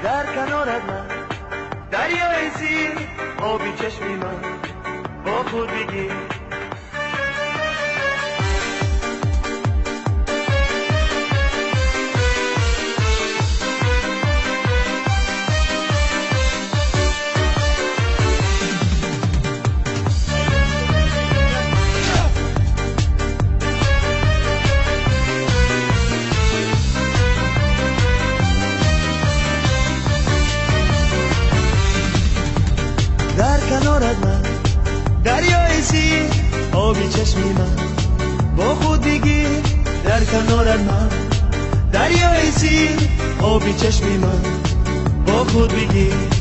در کنارت من دریای سیر آبی چشمی من با خود بگیر کنارت من دریای سیر آبی چشمی من با خود بگیر در کنارت من دریای سیر آبی چشمی من با خود بگیر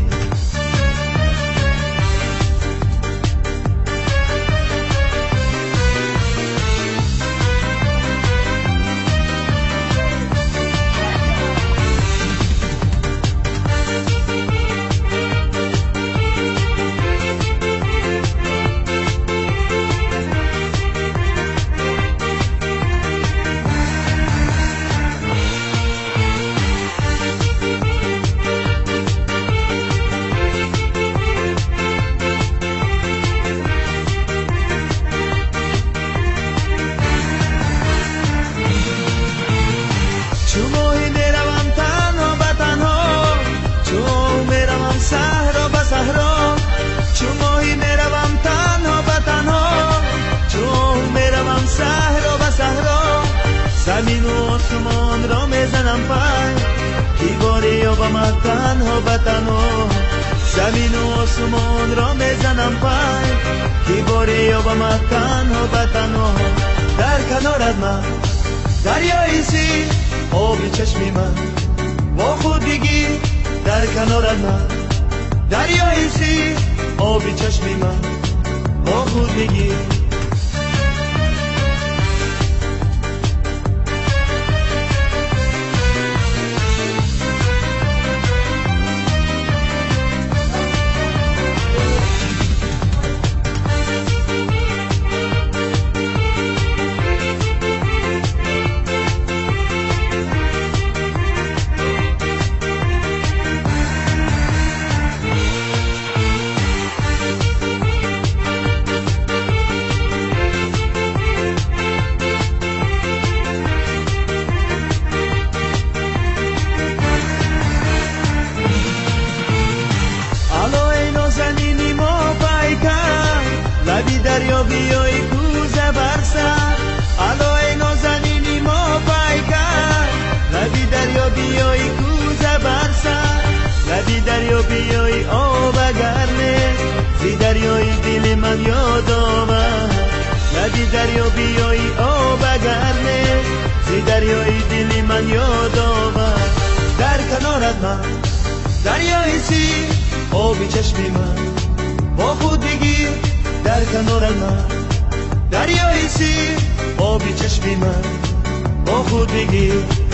زمین و آسمان را میزنم پای دیواری یا با من تنها به تنها زمین و آسمان را میزنم پای دیواری یا با من تنها به تنها در کنارت من دریای سیر آبی چشمی من با خود بگیر در کنارت من دریای سیر آبی چشمی من با خود بگیر لبی دریا بیایی کوزه برسر علای نازنینی ما پیکر لبی دریا بیایی کوزه برسر لبی دریا بیایی آب گرمه زی دریای دل من یاد آمد لبی دریا بیایی آب گرمه زی دریای دل من یاد آمد در کنارت من دریای سیر آبی چشمی من با خود بگیر در کنار من دریای سیر آبی چشمی من با خود بگیر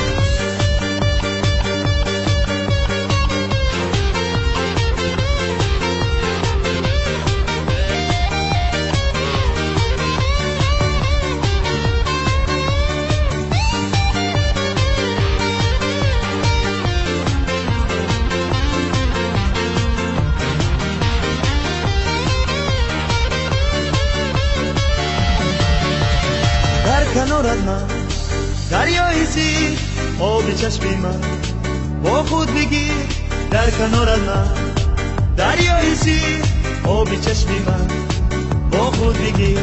کنارت من دریای سیر آبی چشمی من با خود بگیر در کنارت من دریای سیر آبی چشمی من با خود بگیر